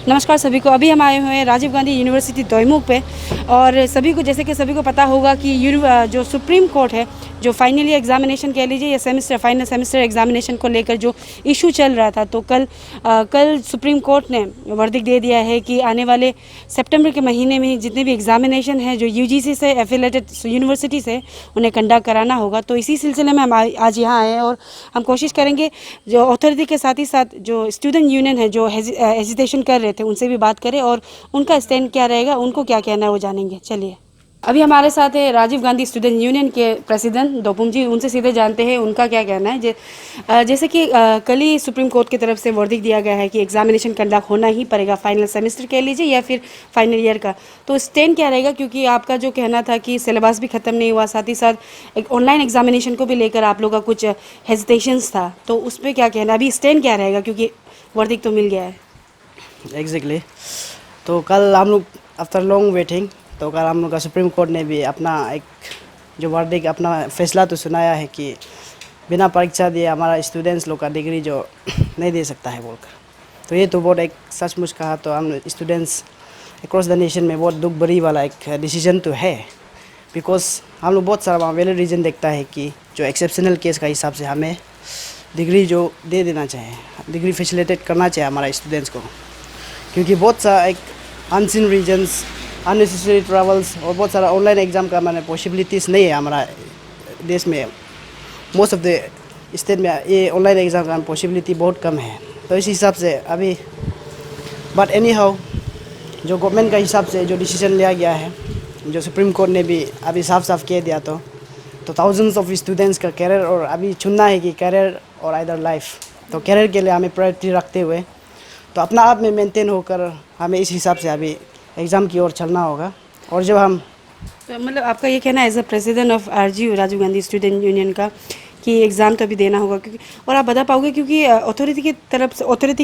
नमस्कार सभी को। अभी हम आए हुए हैं राजीव गांधी यूनिवर्सिटी दोईमुख पे, और सभी को जैसे कि सभी को पता होगा कि जो सुप्रीम कोर्ट है, जो फाइनल ईयर एग्जामिनेशन कह लीजिए या फाइनल सेमेस्टर एग्जामिनेशन को लेकर जो इशू चल रहा था, तो कल सुप्रीम कोर्ट ने वर्डिक्ट दे दिया है कि आने वाले सितंबर के महीने में जितने भी एग्जामिनेशन हैं जो यूजीसी से एफिलेटेड यूनिवर्सिटी से उन्हें कंडक्ट कराना होगा। तो इसी सिलसिले में हम आज यहाँ आए हैं और हम कोशिश करेंगे जो अथॉरिटी के साथ ही साथ जो स्टूडेंट यूनियन है जो हेजिटेशन कर रहे थे उनसे भी बात करें और उनका स्टैंड क्या रहेगा, उनको क्या कहना है वो जानेंगे। चलिए, अभी हमारे साथ है राजीव गांधी स्टूडेंट यूनियन के प्रेसिडेंट दोपुम जी, उनसे सीधे जानते हैं उनका क्या कहना है। जैसे कि कल ही सुप्रीम कोर्ट की तरफ से वर्डिक्ट दिया गया है कि एग्जामिनेशन कंडक्ट होना ही पड़ेगा, फाइनल सेमेस्टर कह लीजिए या फिर फाइनल ईयर का, तो स्टैंड क्या रहेगा? क्योंकि आपका जो कहना था कि सिलेबस भी ख़त्म नहीं हुआ, साथ ही साथ एक ऑनलाइन एग्जामिनेशन को भी लेकर आप लोगों का कुछ हेजिटेशंस था, तो उस पर क्या कहना, अभी स्टैंड क्या रहेगा क्योंकि वर्डिक्ट तो मिल गया है। एग्जैक्टली तो कल हम लोग आफ्टर लॉन्ग वेटिंग, तो कल हम लोग का सुप्रीम कोर्ट ने भी अपना एक जो वर्डिक्ट अपना फैसला तो सुनाया है कि बिना परीक्षा दिए हमारा स्टूडेंट्स लोग का डिग्री जो नहीं दे सकता है बोलकर। तो ये तो बहुत एक सचमुच कहा तो हम स्टूडेंट्स अक्रॉस द नेशन में बहुत दुख भरी वाला एक डिसीजन तो है, बिकॉज हम लोग बहुत सारा वैलिड रीज़न देखता है कि जो एक्सेप्शनल केस का हिसाब से हमें डिग्री जो दे देना चाहिए, डिग्री फैसिलिटेट करना चाहिए हमारा स्टूडेंट्स को, क्योंकि बहुत सा एक अनसीन रीजन्स, अननेसेसरी ट्रैवल्स और बहुत सारा ऑनलाइन एग्ज़ाम का मैंने पॉसिबिलिटीज़ नहीं है हमारा देश में। मोस्ट ऑफ द स्टेट में ये ऑनलाइन एग्ज़ाम का पॉसिबिलिटी बहुत कम है। तो इस हिसाब से अभी बट एनी हाउ जो गवर्नमेंट का हिसाब से जो डिसीजन लिया गया है, जो सुप्रीम कोर्ट ने भी अभी साफ साफ कह दिया, तो थाउजेंड्स ऑफ स्टूडेंट्स का कैरियर और अभी चुनना है कि कैरियर और आइदर लाइफ। तो कैरियर के लिए हमें प्रायोरिटी रखते हुए तो अपना आप में मेंटेन होकर हमें इस हिसाब से अभी एग्ज़ाम की ओर चलना होगा। और जब हम तो मतलब आपका ये कहना है as a president of RGU Rajiv Gandhi student union का कि एग्ज़ाम तो अभी देना होगा, क्योंकि और आप बता पाओगे क्योंकि अथॉरिटी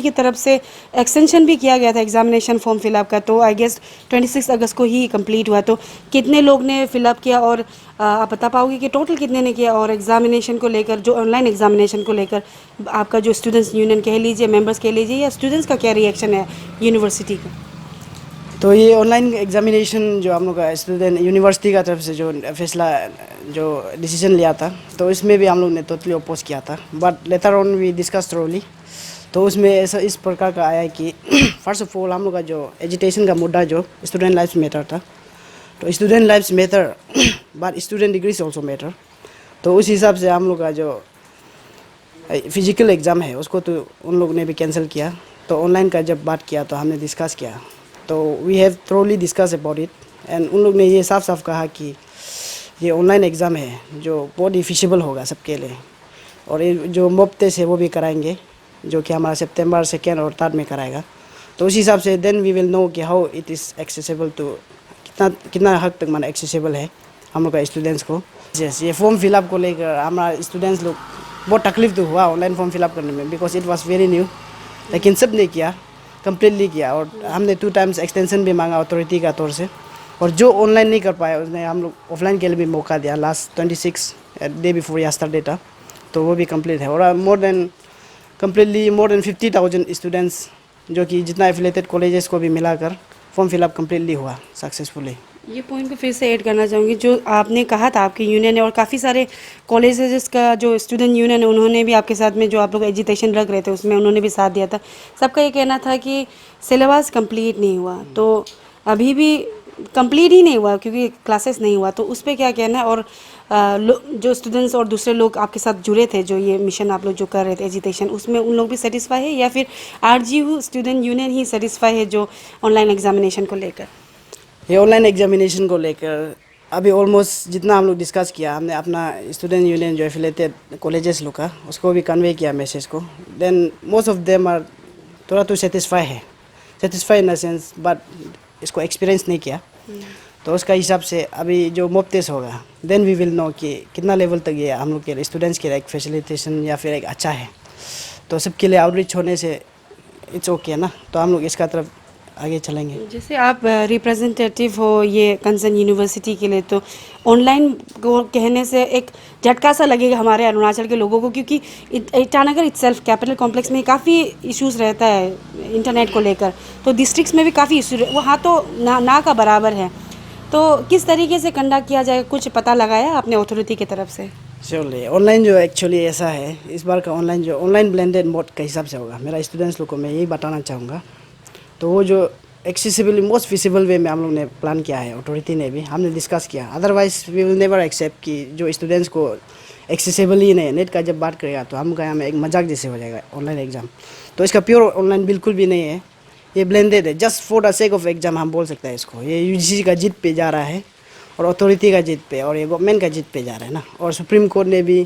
की तरफ से एक्सटेंशन भी किया गया था एग्जामिनेशन फॉर्म फिलअप का, तो आई गेस 26 अगस्त को ही कंप्लीट हुआ। तो कितने लोग ने फिलअप किया और आप बता पाओगे कि टोटल कितने ने किया, और एग्जामिनेशन को लेकर जो ऑनलाइन एग्जामिनेशन को लेकर आपका जो स्टूडेंट्स यूनियन कह लीजिए, मेम्बर्स कह लीजिए या स्टूडेंट्स का क्या रिएक्शन है यूनिवर्सिटी का? तो ये ऑनलाइन एग्जामिनेशन जो हम लोग का स्टूडेंट यूनिवर्सिटी का तरफ से जो फैसला जो डिसीजन लिया था, तो इसमें भी हम लोग ने टोटली अपोज किया था, but later on we discuss thoroughly. तो उसमें ऐसा इस प्रकार का आया है कि फर्स्ट ऑफ ऑल हम लोग का जो एजुकेशन का मुद्दा जो स्टूडेंट लाइफ मैटर था, तो student life matter but student degrees also matter. तो उस हिसाब से हम लोग का जो फिजिकल एग्ज़ाम है उसको तो उन लोग ने भी कैंसिल किया। तो ऑनलाइन का जब बात किया तो हमने डिस्कस किया, तो we have thoroughly discussed about it, and उन लोग ने ये साफ साफ कहा कि ये ऑनलाइन एग्ज़ाम है जो बहुत ही फिजिबल होगा सबके लिए, और ये जो मॉक टेस्ट है वो भी कराएंगे जो कि हमारा सितंबर 2 और 3 में कराएगा। तो उस हिसाब से देन वी विल नो कि how it is accessible to कितना हद तक माना एक्सेसिबल है हम लोग का स्टूडेंट्स को। ये फॉर्म फिलअप को लेकर हमारा स्टूडेंट्स लोग बहुत तकलीफ तो हुआ ऑनलाइन फॉर्म फिलअप करने में, because it was very new, लेकिन सब ने किया, कम्प्लीटली किया, और हमने 2 टाइम्स एक्सटेंशन भी मांगा अथॉरिटी का तौर से, और जो ऑनलाइन नहीं कर पाया उसने हम लोग ऑफलाइन के लिए भी मौका दिया लास्ट 26 डे बिफोर यस्टरडे था, तो वो भी कंप्लीट है। और मोर देन 50,000 स्टूडेंट्स जो कि जितना एफिलेटेड कॉलेजेस को भी मिलाकर फॉर्म फिलअप कम्प्लीटली हुआ सक्सेसफुली। ये पॉइंट को फिर से ऐड करना चाहूँगी, जो आपने कहा था आपकी यूनियन ने और काफ़ी सारे कॉलेजेस का जो स्टूडेंट यूनियन है उन्होंने भी आपके साथ में जो आप लोग एजुटेशन रख रहे थे उसमें उन्होंने भी साथ दिया था। सबका ये कहना था कि सिलेबस कंप्लीट नहीं हुआ, तो अभी भी कंप्लीट ही नहीं हुआ क्योंकि क्लासेस नहीं हुआ, तो उस पर क्या कहना है? और जो स्टूडेंट्स और दूसरे लोग आपके साथ जुड़े थे जो ये मिशन आप लोग जो कर रहे थे एजुटेशन, उसमें उन लोग भी सेटिस्फाई है या फिर आरजीयू स्टूडेंट यूनियन ही सेटिस्फाई है जो ऑनलाइन एग्जामिनेशन को लेकर? ये ऑनलाइन एग्जामिनेशन को लेकर अभी ऑलमोस्ट जितना हम लोग डिस्कस किया, हमने अपना स्टूडेंट यूनियन जो एफिलेटेड कॉलेजेस लोग का उसको भी कन्वे किया मैसेज को, then most of them are थोड़ा तो satisfy in the sense, but इसको एक्सपीरियंस नहीं किया। तो उसका हिसाब से अभी जो मॉक टेस्ट होगा देन वी विल नो कि कितना लेवल तक ये हम लोग के स्टूडेंट्स के लिए एक फैसिलिटेशन या फिर एक अच्छा है। तो सबके लिए आउटरीच होने से इट्स ओके ना, तो हम लोग इसका तरफ आगे चलेंगे। जैसे आप रिप्रेजेंटेटिव हो ये कंसर्न यूनिवर्सिटी के लिए, तो ऑनलाइन को कहने से एक झटका सा लगेगा हमारे अरुणाचल के लोगों को, क्योंकि ईटानगर इटसेल्फ कैपिटल कॉम्प्लेक्स में काफ़ी इश्यूज रहता है इंटरनेट को लेकर, तो डिस्ट्रिक्ट्स में भी काफ़ी इशू वहाँ तो ना का बराबर है। तो किस तरीके से कंडक्ट किया जाए, कुछ पता लगाया आपने अथॉरिटी की तरफ से? श्योरली ऑनलाइन जो एक्चुअली ऐसा है, इस बार का ऑनलाइन जो ऑनलाइन ब्लेंडेड मोड के हिसाब से होगा। मेरा स्टूडेंट्स लोग को मैं यही बताना चाहूँगा। तो वो जो एक्सेसिबली मोस्ट फिजिबल वे में हम लोग ने प्लान किया है, अथॉरिटी ने भी हमने डिस्कस किया। Otherwise we will never accept कि जो स्टूडेंट्स को एक्सेसिबल ही नहीं, नेट का जब बात करेगा तो हम कहें हमें एक मजाक जैसे हो जाएगा ऑनलाइन एग्ज़ाम। तो इसका प्योर ऑनलाइन बिल्कुल भी नहीं है, ये ब्लेंडेड है, just for the sake of exam हम बोल सकते हैं इसको। ये यूजीसी का जिद पे जा रहा है और अथॉरिटी का जिद पे, और ये गवर्नमेंट का जिद पे जा रहा है ना। और सुप्रीम कोर्ट ने भी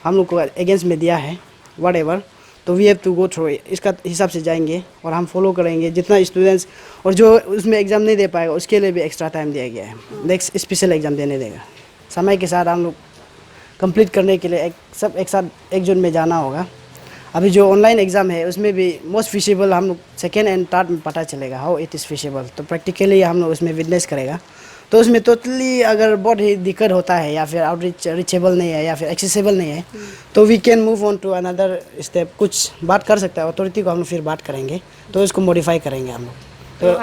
हम लोग को अगेंस्ट में दिया है वट एवर। तो we have to go through, इसका हिसाब से जाएंगे और हम फॉलो करेंगे जितना स्टूडेंट्स, और जो उसमें एग्ज़ाम नहीं दे पाएगा उसके लिए भी एक्स्ट्रा टाइम दिया गया है, नेक्स्ट स्पेशल एग्ज़ाम देने देगा। समय के साथ हम लोग कंप्लीट करने के लिए एक साथ एक जून में जाना होगा। अभी जो ऑनलाइन एग्ज़ाम है उसमें भी मोस्ट फिजिबल हम लोग सेकेंड एंड थर्ड में पता चलेगा हाउ इट इज़ फिजिबल। तो प्रैक्टिकली हम लोग उसमें विटनेस करेगा। तो उसमें टोटली अगर बहुत ही दिक्कत होता है या फिर आउटरीच रीचेबल नहीं है या फिर एक्सेसिबल नहीं है, तो we can move on to another step. कुछ बात कर सकता है अथॉरिटी को, हम लोग फिर बात करेंगे तो इसको मॉडिफाई करेंगे हम लोग।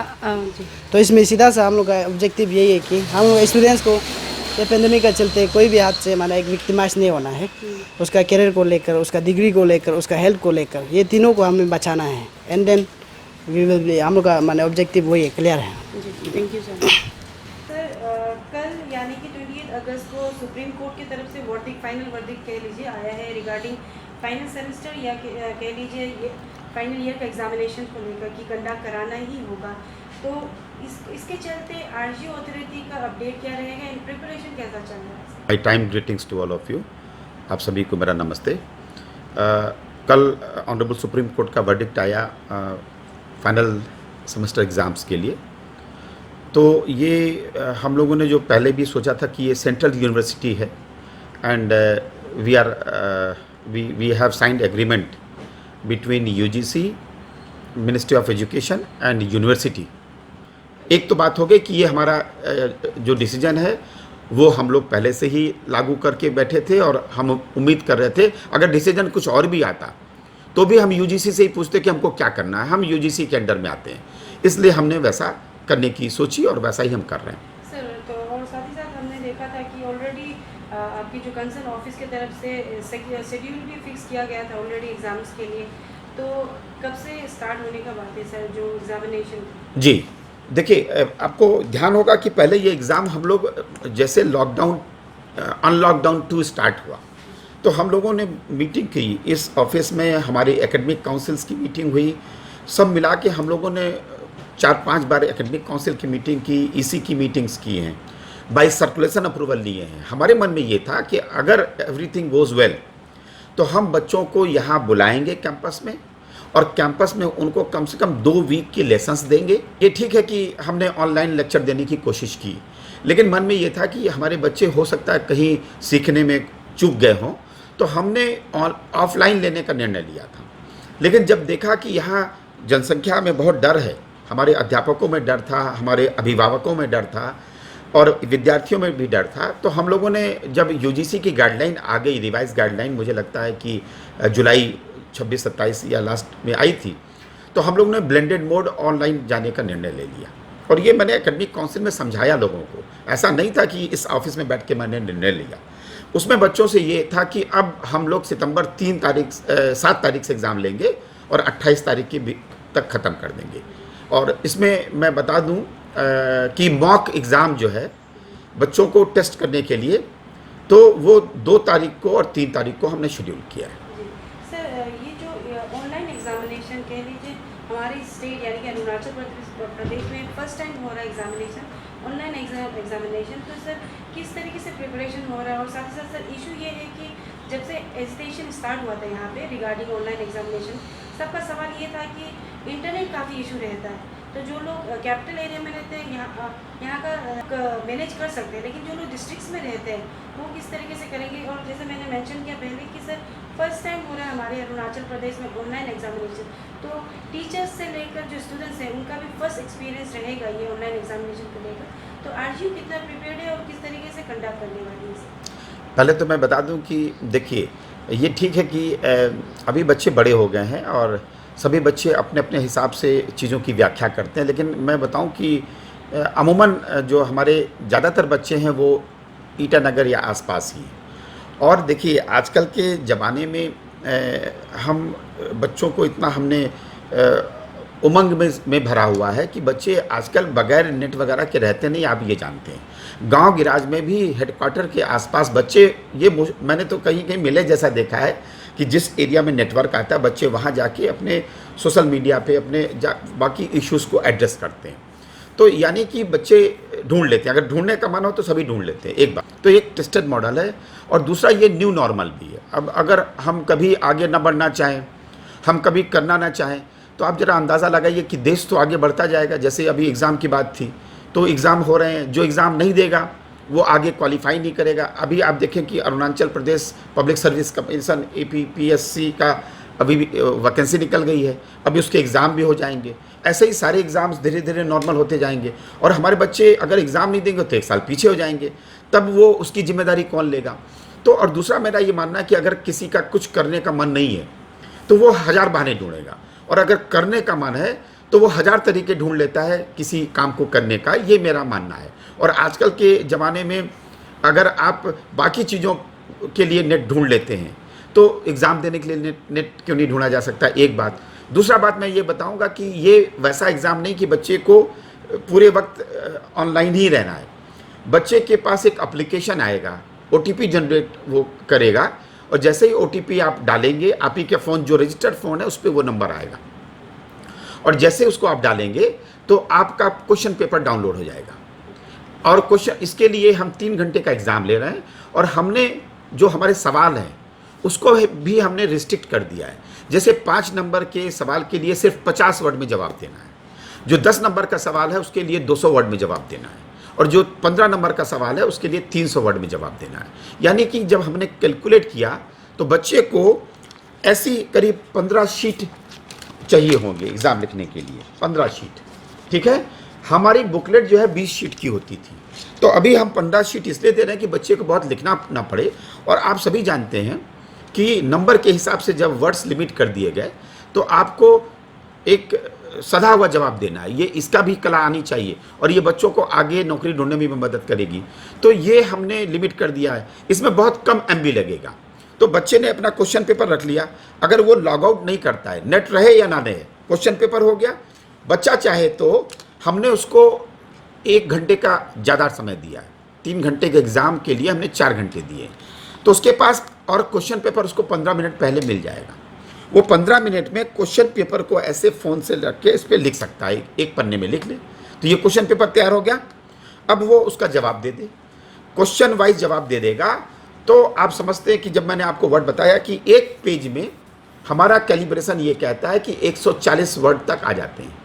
तो इसमें सीधा सा हम लोग का ऑब्जेक्टिव यही है कि हम लोग स्टूडेंट्स को ये पेंडेमिक का चलते कोई भी हाथ से माना एक विक्टिमाइज नहीं होना है। उसका करियर को लेकर, उसका डिग्री को लेकर, उसका हेल्थ को लेकर, ये तीनों को हमें बचाना है। And then we will be, हम लोग का माने ऑब्जेक्टिव वही है, क्लियर है। Thank you sir. सर कल यानी कि 28 अगस्त को सुप्रीम कोर्ट की तरफ से वर्डिक्ट, फाइनल वर्डिक्ट कह लीजिए आया है रिगार्डिंग फाइनल सेमेस्टर या कह लीजिए ये फाइनल ईयर का एग्जामिनेशन को लेकर कि कंडक्ट कराना ही होगा। तो इसके चलते आरजीओ अथॉरिटी का अपडेट क्या रहेगा, इन प्रिपरेशन कैसा चल रहा है? My time greetings to all of you. आप सभी को मेरा नमस्ते। कल ऑनरेबल सुप्रीम कोर्ट का वर्डिक्ट आया फाइनल सेमेस्टर एग्ज़ाम्स के लिए। तो ये हम लोगों ने जो पहले भी सोचा था कि ये सेंट्रल यूनिवर्सिटी है and we have signed agreement between UGC, ministry of education and university. एक तो बात हो गई कि ये हमारा जो डिसीजन है वो हम लोग पहले से ही लागू करके बैठे थे और हम उम्मीद कर रहे थे अगर डिसीजन कुछ और भी आता तो भी हम यूजीसी से ही पूछते कि हमको क्या करना है, हम यूजीसी के अंडर में आते हैं। इसलिए हमने वैसा करने की सोची और वैसा ही हम कर रहे हैं। सर तो और साथ ही साथ हमने देखा था कि ऑलरेडी आपकी जो कंसर्न ऑफिस की तरफ से शेड्यूल भी फिक्स किया गया था ऑलरेडी एग्जाम्स के लिए। तो कब से स्टार्ट होने का बात है सर जो एग्जामिनेशन? जी देखिए, आपको ध्यान होगा कि पहले ये एग्ज़ाम हम लोग जैसे लॉकडाउन अनलॉकडाउन 2 स्टार्ट हुआ तो हम लोगों ने मीटिंग की इस ऑफिस में, हमारी एकेडमिक काउंसिल्स की मीटिंग हुई, सब मिला के हम लोगों ने 4-5 बार एकेडमिक काउंसिल की मीटिंग की, ईसी की मीटिंग्स की हैं, बाई सर्कुलेशन अप्रूवल लिए हैं। हमारे मन में ये था कि अगर एवरीथिंग गोज़ वेल तो हम बच्चों को यहाँ बुलाएंगे कैंपस में और कैंपस में उनको कम से कम 2 वीक की लेसन्स देंगे। ये ठीक है कि हमने ऑनलाइन लेक्चर देने की कोशिश की, लेकिन मन में ये था कि हमारे बच्चे हो सकता है कहीं सीखने में चूक गए हों, तो हमने ऑफलाइन लेने का निर्णय लिया था। लेकिन जब देखा कि यहाँ जनसंख्या में बहुत डर है, हमारे अध्यापकों में डर था, हमारे अभिभावकों में डर था और विद्यार्थियों में भी डर था, तो हम लोगों ने जब यूजीसी की गाइडलाइन आ गई, रिवाइज गाइडलाइन मुझे लगता है कि जुलाई 26-27 या लास्ट में आई थी, तो हम लोग ने ब्लेंडेड मोड ऑनलाइन जाने का निर्णय ले लिया। और ये मैंने एकेडमिक काउंसिल में समझाया लोगों को, ऐसा नहीं था कि इस ऑफिस में बैठ के मैंने निर्णय लिया। उसमें बच्चों से ये था कि अब हम लोग सितंबर 7 तारीख से एग्ज़ाम लेंगे और 28 तारीख की तक ख़त्म कर देंगे। और इसमें मैं बता दूं कि मॉक एग्ज़ाम जो है बच्चों को टेस्ट करने के लिए, तो वो 2 तारीख को और 3 तारीख को हमने शेड्यूल किया है। सर ये जो ऑनलाइन एग्जामिनेशन कह लीजिए हमारे स्टेट यानी कि अरुणाचल प्रदेश में फर्स्ट टाइम हो रहा है एग्जामिनेशन, ऑनलाइन एग्जामिनेशन, तो सर किस तरीके से प्रिपरेशन हो रहा है? और साथ ही साथ सर इशू ये है कि जब से एजुकेशन स्टार्ट हुआ था यहाँ पे रिगार्डिंग ऑनलाइन एग्जामिनेशन, सबका सवाल ये था कि इंटरनेट काफ़ी इशू रहता है। तो जो लोग कैपिटल एरिया में रहते हैं यहाँ का मैनेज कर सकते हैं, लेकिन जो लोग डिस्ट्रिक्ट्स में रहते हैं वो किस तरीके से करेंगे। और जैसे मैंने मेंशन किया पहले कि सर फर्स्ट टाइम हो रहा है हमारे अरुणाचल प्रदेश में ऑनलाइन एग्जामिनेशन, तो टीचर्स से लेकर जो स्टूडेंट्स हैं उनका भी फर्स्ट एक्सपीरियंस रहेगा ये ऑनलाइन एग्जामिनेशन को लेकर। तो आरजीयू कितना प्रिपेयर्ड है और किस तरीके से कंडक्ट करने वाली है? पहले तो मैं बता दूं कि देखिए, ये ठीक है कि अभी बच्चे बड़े हो गए हैं और सभी बच्चे अपने अपने हिसाब से चीज़ों की व्याख्या करते हैं, लेकिन मैं बताऊं कि अमूमन जो हमारे ज़्यादातर बच्चे हैं वो ईटानगर या आसपास ही हैं। और देखिए, आजकल के ज़माने में हम बच्चों को इतना हमने उमंग में भरा हुआ है कि बच्चे आजकल बगैर नेट वगैरह के रहते नहीं, आप ये जानते हैं। गांव गिराज में भी हेडक्वार्टर के आसपास बच्चे, ये मैंने तो कहीं कहीं मेले जैसा देखा है कि जिस एरिया में नेटवर्क आता है बच्चे वहाँ जाके अपने सोशल मीडिया पे अपने बाकी इश्यूज़ को एड्रेस करते हैं। तो यानी कि बच्चे ढूंढ लेते हैं, अगर ढूंढने का मन हो तो सभी ढूंढ लेते हैं। एक बात तो एक टेस्टेड मॉडल है, और दूसरा ये न्यू नॉर्मल भी है। अब अगर हम कभी आगे ना बढ़ना चाहें, हम कभी करना ना चाहें, तो आप ज़रा अंदाज़ा लगाइए कि देश तो आगे बढ़ता जाएगा। जैसे अभी एग्ज़ाम की बात थी, तो एग्ज़ाम हो रहे हैं, जो एग्ज़ाम नहीं देगा वो आगे क्वालिफाई नहीं करेगा। अभी आप देखें कि Arunachal Pradesh public service commission APPSC का अभी वैकेंसी निकल गई है, अभी उसके एग्ज़ाम भी हो जाएंगे। ऐसे ही सारे एग्ज़ाम्स धीरे धीरे नॉर्मल होते जाएंगे, और हमारे बच्चे अगर एग्ज़ाम नहीं देंगे तो एक साल पीछे हो जाएंगे, तब वो उसकी जिम्मेदारी कौन लेगा। तो और दूसरा मेरा ये मानना है कि अगर किसी का कुछ करने का मन नहीं है तो वो 1000 बहाने ढूंढेगा, और अगर करने का मन है तो वो 1000 तरीके ढूंढ लेता है किसी काम को करने का। ये मेरा मानना है। और आजकल के ज़माने में अगर आप बाकी चीज़ों के लिए नेट ढूंढ लेते हैं तो एग्ज़ाम देने के लिए नेट क्यों नहीं ढूंढा जा सकता, एक बात। दूसरा बात मैं ये बताऊंगा कि ये वैसा एग्ज़ाम नहीं कि बच्चे को पूरे वक्त ऑनलाइन ही रहना है। बच्चे के पास एक एप्लीकेशन आएगा, OTP जनरेट वो करेगा, और जैसे ही OTP आप डालेंगे, आप ही के फ़ोन जो रजिस्टर्ड फ़ोन है उस पर वो नंबर आएगा, और जैसे उसको आप डालेंगे तो आपका क्वेश्चन पेपर डाउनलोड हो जाएगा। और क्वेश्चन, इसके लिए हम 3 घंटे का एग्ज़ाम ले रहे हैं, और हमने जो हमारे सवाल हैं उसको भी हमने रिस्ट्रिक्ट कर दिया है। जैसे 5 नंबर के सवाल के लिए सिर्फ 50 वर्ड में जवाब देना है, जो 10 नंबर का सवाल है उसके लिए 200 वर्ड में जवाब देना है, और जो 15 नंबर का सवाल है उसके लिए 300 वर्ड में जवाब देना है। यानी कि जब हमने कैलकुलेट किया तो बच्चे को ऐसी करीब 15 शीट चाहिए होंगे एग्ज़ाम लिखने के लिए, 15 शीट, ठीक है। हमारी बुकलेट जो है 20 शीट की होती थी, तो अभी हम 15 शीट इसलिए दे रहे हैं कि बच्चे को बहुत लिखना ना पड़े। और आप सभी जानते हैं कि नंबर के हिसाब से जब वर्ड्स लिमिट कर दिए गए तो आपको एक सधा हुआ जवाब देना है। ये इसका भी कला आनी चाहिए, और ये बच्चों को आगे नौकरी ढूंढने में भी मदद करेगी। तो ये हमने लिमिट कर दिया है, इसमें बहुत कम MB लगेगा। तो बच्चे ने अपना क्वेश्चन पेपर रख लिया, अगर वो लॉग आउट नहीं करता है, नेट रहे या ना रहे, क्वेश्चन पेपर हो गया। बच्चा चाहे तो हमने उसको 1 घंटे का ज़्यादा समय दिया है, 3 घंटे के एग्ज़ाम के लिए हमने 4 घंटे दिए, तो उसके पास और क्वेश्चन पेपर उसको 15 मिनट पहले मिल जाएगा। वो 15 मिनट में क्वेश्चन पेपर को ऐसे फ़ोन से रख के इस पर लिख सकता है, एक पन्ने में लिख ले, तो ये क्वेश्चन पेपर तैयार हो गया। अब वो उसका जवाब दे दे, क्वेश्चन वाइज जवाब दे देगा। तो आप समझते हैं कि जब मैंने आपको वर्ड बताया कि एक पेज में हमारा कैलिब्रेशन ये कहता है कि 140 वर्ड तक आ जाते हैं,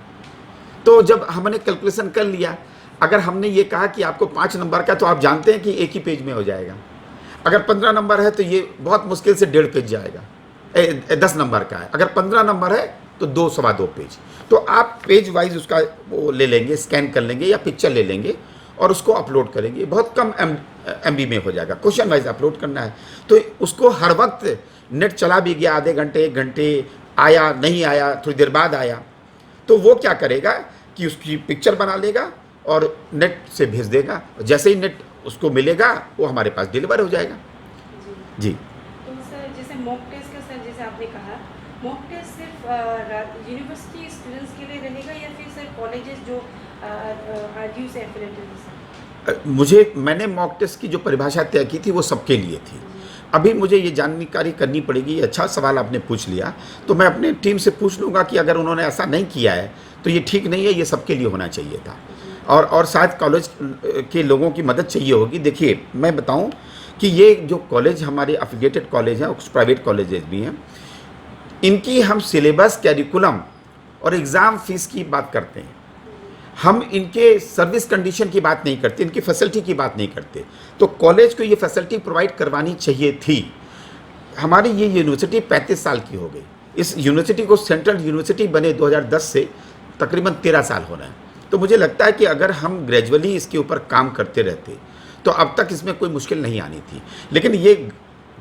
तो जब हमने कैलकुलेशन कर लिया, अगर हमने ये कहा कि आपको 5 नंबर का, तो आप जानते हैं कि एक ही पेज में हो जाएगा। अगर 15 नंबर है तो ये बहुत मुश्किल से 1.5 पेज जाएगा। 10 नंबर का है, अगर 15 नंबर है तो 2 सवा 2 पेज। तो आप पेज वाइज उसका वो ले लेंगे, स्कैन कर लेंगे या पिक्चर ले लेंगे और उसको अपलोड करेंगे, बहुत कम MB में हो जाएगा। क्वेश्चन वाइज अपलोड करना है, तो उसको हर वक्त नेट चला भी गया, आधे घंटे 1 घंटे आया नहीं आया, थोड़ी देर बाद आया, तो वो क्या करेगा कि उसकी पिक्चर बना लेगा और नेट से भेज देगा। जैसे ही नेट उसको मिलेगा वो हमारे पास डिलीवर हो जाएगा। जी। तो सर जैसे मॉक टेस्ट का, सर जैसे आपने कहा, मॉक टेस्ट सिर्फ यूनिवर्सिटी स्टूडेंट्स के लिए रहेगा या फिर सर कॉलेजेस जो RGU से एफिलिएटेड है? सर मैंने मॉक टेस्ट की जो परिभाषा तय की थी वो सबके लिए थी। अभी मुझे ये जानकारी करनी पड़ेगी। अच्छा सवाल आपने पूछ लिया, तो मैं अपने टीम से पूछ लूँगा कि अगर उन्होंने ऐसा नहीं किया है तो ये ठीक नहीं है, ये सबके लिए होना चाहिए था। और शायद कॉलेज के लोगों की मदद चाहिए होगी। देखिए मैं बताऊं कि ये जो कॉलेज हमारे एफिलिएटेड कॉलेज हैं, कुछ प्राइवेट कॉलेजेस भी हैं, इनकी हम सिलेबस, कैरिकुलम और एग्ज़ाम फीस की बात करते हैं, हम इनके सर्विस कंडीशन की बात नहीं करते, इनकी फैसिलिटी की बात नहीं करते। तो कॉलेज को ये फैसिलिटी प्रोवाइड करवानी चाहिए थी। हमारी ये यूनिवर्सिटी 35 साल की हो गई। इस यूनिवर्सिटी को सेंट्रल यूनिवर्सिटी बने 2010 से तकरीबन 13 साल हो रहे हैं। तो मुझे लगता है कि अगर हम ग्रेजुअली इसके ऊपर काम करते रहते तो अब तक इसमें कोई मुश्किल नहीं आनी थी। लेकिन ये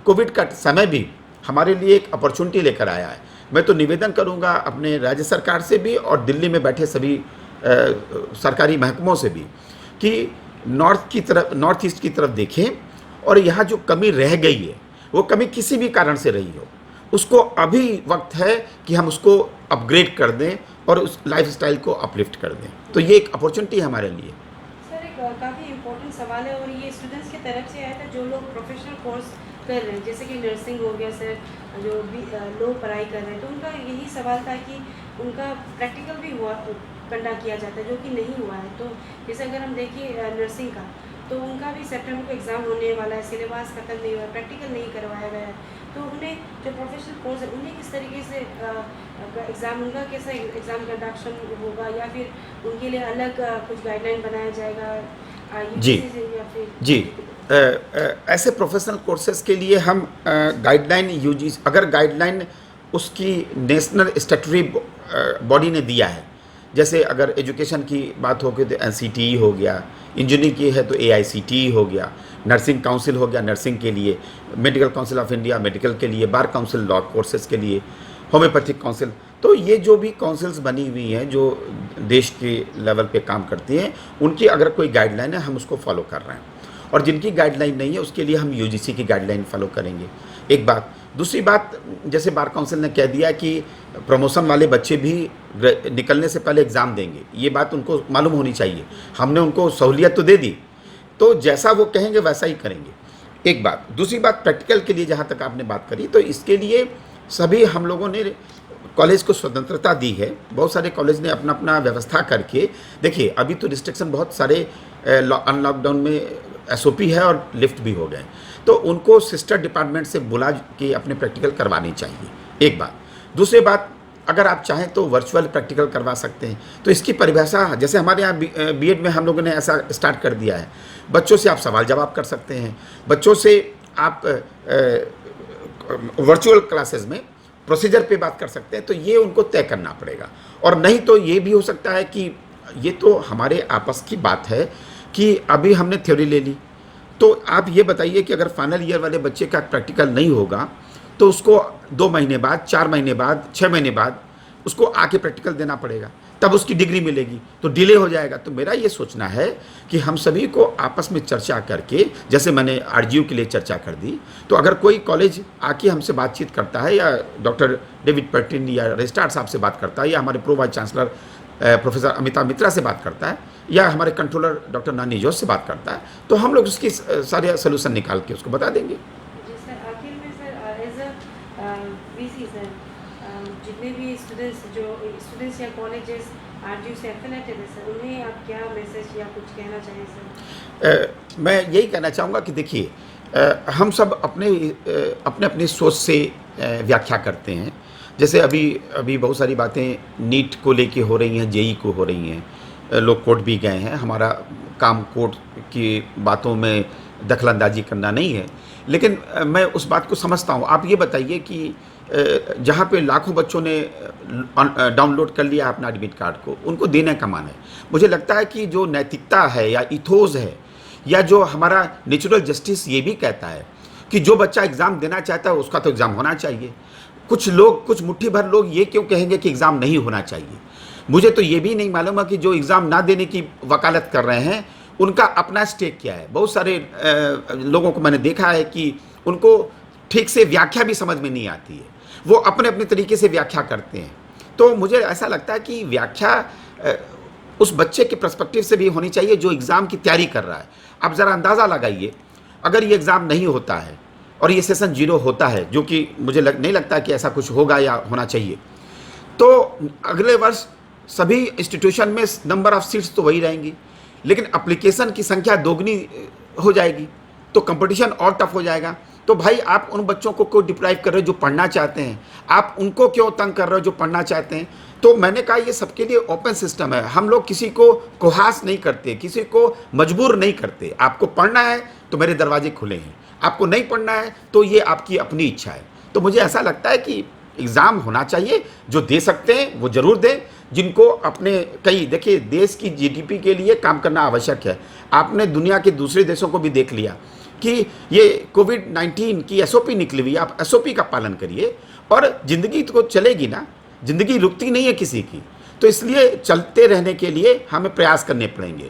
कोविड का समय भी हमारे लिए एक अपॉर्चुनिटी लेकर आया है। मैं तो निवेदन करूंगा अपने राज्य सरकार से भी और दिल्ली में बैठे सभी सरकारी महकमों से भी कि नॉर्थ ईस्ट की तरफ देखें और यहाँ जो कमी रह गई है वो कमी किसी भी कारण से रही हो, उसको अभी वक्त है कि हम उसको अपग्रेड कर दें और उस लाइफस्टाइल को अपलिफ्ट कर दें। तो ये एक अपॉर्चुनिटी है हमारे लिए। सर एक काफ़ी इम्पोर्टेंट सवाल है और ये स्टूडेंट्स की तरफ से आया था जो लोग प्रोफेशनल कोर्स कर रहे हैं, जैसे कि नर्सिंग हो गया सर, जो भी लोग पढ़ाई कर रहे हैं, तो उनका यही सवाल था कि उनका प्रैक्टिकल भी हुआ कंडक्ट किया जाता है जो कि नहीं हुआ है। तो जैसे अगर हम देखिए नर्सिंग का, तो उनका भी सितंबर को एग्ज़ाम होने वाला है, सिलेबस खत्म नहीं हुआ, प्रैक्टिकल नहीं करवाया गया है। तो उन्हें जो प्रोफेशनल कोर्स है उन्हें किस तरीके से एग्ज़ाम, उनका कैसा एग्ज़ाम कंडक्शन होगा या फिर उनके लिए अलग कुछ गाइडलाइन बनाया जाएगा जी या फिर जी ऐसे प्रोफेशनल कोर्सेज के लिए हम गाइडलाइन यूजीसी, अगर गाइडलाइन उसकी नेशनल स्टैट्यूटरी बॉडी ने दिया है, जैसे अगर एजुकेशन की बात हो गई तो NCTE हो गया, इंजीनियरिंग की है तो AICTE हो गया, नर्सिंग काउंसिल हो गया नर्सिंग के लिए, medical council of India medical के लिए, बार काउंसिल लॉ कोर्सेज के लिए, होम्योपैथिक काउंसिल। तो ये जो भी काउंसिल्स बनी हुई हैं जो देश के लेवल पे काम करती हैं, उनकी अगर कोई गाइडलाइन है हम उसको फॉलो कर रहे हैं, और जिनकी गाइडलाइन नहीं है उसके लिए हम UGC की गाइडलाइन फॉलो करेंगे। एक बात। दूसरी बात, जैसे बार काउंसिल ने कह दिया कि प्रमोशन वाले बच्चे भी निकलने से पहले एग्ज़ाम देंगे, ये बात उनको मालूम होनी चाहिए। हमने उनको सहूलियत तो दे दी, तो जैसा वो कहेंगे वैसा ही करेंगे। एक बात। दूसरी बात, प्रैक्टिकल के लिए जहाँ तक आपने बात करी, तो इसके लिए सभी हम लोगों ने कॉलेज को स्वतंत्रता दी है। बहुत सारे कॉलेज ने अपना अपना व्यवस्था करके, देखिए अभी तो रिस्ट्रिक्शन बहुत सारे अनलॉकडाउन में SOP है और लिफ्ट भी हो गए, तो उनको सिस्टर डिपार्टमेंट से बुला के अपने प्रैक्टिकल करवानी चाहिए। एक बात। दूसरी बात, अगर आप चाहें तो वर्चुअल प्रैक्टिकल करवा सकते हैं। तो इसकी परिभाषा, जैसे हमारे यहाँ B.Ed में हम लोगों ने ऐसा स्टार्ट कर दिया है, बच्चों से आप सवाल जवाब कर सकते हैं, बच्चों से आप वर्चुअल क्लासेस में प्रोसीजर पे बात कर सकते हैं। तो ये उनको तय करना पड़ेगा, और नहीं तो ये भी हो सकता है कि ये तो हमारे आपस की बात है कि अभी हमने थ्योरी ले ली, तो आप ये बताइए कि अगर फाइनल ईयर वाले बच्चे का प्रैक्टिकल नहीं होगा तो उसको 2 महीने बाद, 4 महीने बाद, 6 महीने बाद उसको आके प्रैक्टिकल देना पड़ेगा, तब उसकी डिग्री मिलेगी, तो डिले हो जाएगा। तो मेरा ये सोचना है कि हम सभी को आपस में चर्चा करके, जैसे मैंने RGU के लिए चर्चा कर दी, तो अगर कोई कॉलेज आके हमसे बातचीत करता है, या डॉक्टर डेविड पर्टिन या रजिस्ट्रार साहब से बात करता है, या हमारे pro vice chancellor professor Amitabh Mitra से बात करता है, या हमारे कंट्रोलर डॉक्टर नानी जोश से बात करता है, तो हम लोग उसकी सारे सोल्यूशन निकाल के उसको बता देंगे। जी सर, आखिर में sir as a VC sir, जितने भी स्टूडेंट्स या कॉलेजेस RGU से एफिलेटेड है सर, उन्हें आप क्या मैसेज या कुछ कहना चाहें सर? मैं यही कहना चाहूँगा कि देखिए, हम सब अपनी सोच से व्याख्या करते हैं। जैसे अभी बहुत सारी बातें नीट को लेके हो रही हैं, JEE को हो रही हैं, लोग कोर्ट भी गए हैं। हमारा काम कोर्ट की बातों में दखलंदाजी करना नहीं है, लेकिन मैं उस बात को समझता हूँ। आप ये बताइए कि जहाँ पे लाखों बच्चों ने डाउनलोड कर लिया अपना एडमिट कार्ड को, उनको देने का मान है। मुझे लगता है कि जो नैतिकता है या इथोस है, या जो हमारा नेचुरल जस्टिस ये भी कहता है कि जो बच्चा एग्ज़ाम देना चाहता है उसका तो एग्ज़ाम होना चाहिए। कुछ मुट्ठी भर लोग ये क्यों कहेंगे कि एग्ज़ाम नहीं होना चाहिए? मुझे तो ये भी नहीं मालूम है कि जो एग्ज़ाम ना देने की वकालत कर रहे हैं उनका अपना स्टेक क्या है। बहुत सारे लोगों को मैंने देखा है कि उनको ठीक से व्याख्या भी समझ में नहीं आती है, वो अपने अपने तरीके से व्याख्या करते हैं। तो मुझे ऐसा लगता है कि व्याख्या उस बच्चे के पर्सपेक्टिव से भी होनी चाहिए जो एग्ज़ाम की तैयारी कर रहा है। आप ज़रा अंदाज़ा लगाइए, अगर ये एग्ज़ाम नहीं होता है और ये सेशन 0 होता है, जो कि मुझे नहीं लगता कि ऐसा कुछ होगा या होना चाहिए, तो अगले वर्ष सभी इंस्टीट्यूशन में नंबर ऑफ़ सीट्स तो वही रहेंगी, लेकिन एप्लीकेशन की संख्या दोगुनी हो जाएगी, तो कंपटीशन और टफ हो जाएगा। तो भाई, आप उन बच्चों को क्यों डिप्राइव कर रहे हो जो पढ़ना चाहते हैं? आप उनको क्यों तंग कर रहे हो जो पढ़ना चाहते हैं? तो मैंने कहा ये सबके लिए ओपन सिस्टम है, हम लोग किसी को कोहास नहीं करते, किसी को मजबूर नहीं करते। आपको पढ़ना है तो मेरे दरवाजे खुले हैं, आपको नहीं पढ़ना है तो ये आपकी अपनी इच्छा है। तो मुझे ऐसा लगता है कि एग्ज़ाम होना चाहिए, जो दे सकते हैं वो ज़रूर दें, जिनको अपने कई देखिए देश की जीडीपी के लिए काम करना आवश्यक है। आपने दुनिया के दूसरे देशों को भी देख लिया कि ये कोविड-19 की एसओपी निकली हुई है, आप एसओपी का पालन करिए और ज़िंदगी तो चलेगी ना, ज़िंदगी रुकती नहीं है किसी की, तो इसलिए चलते रहने के लिए हमें प्रयास करने पड़ेंगे।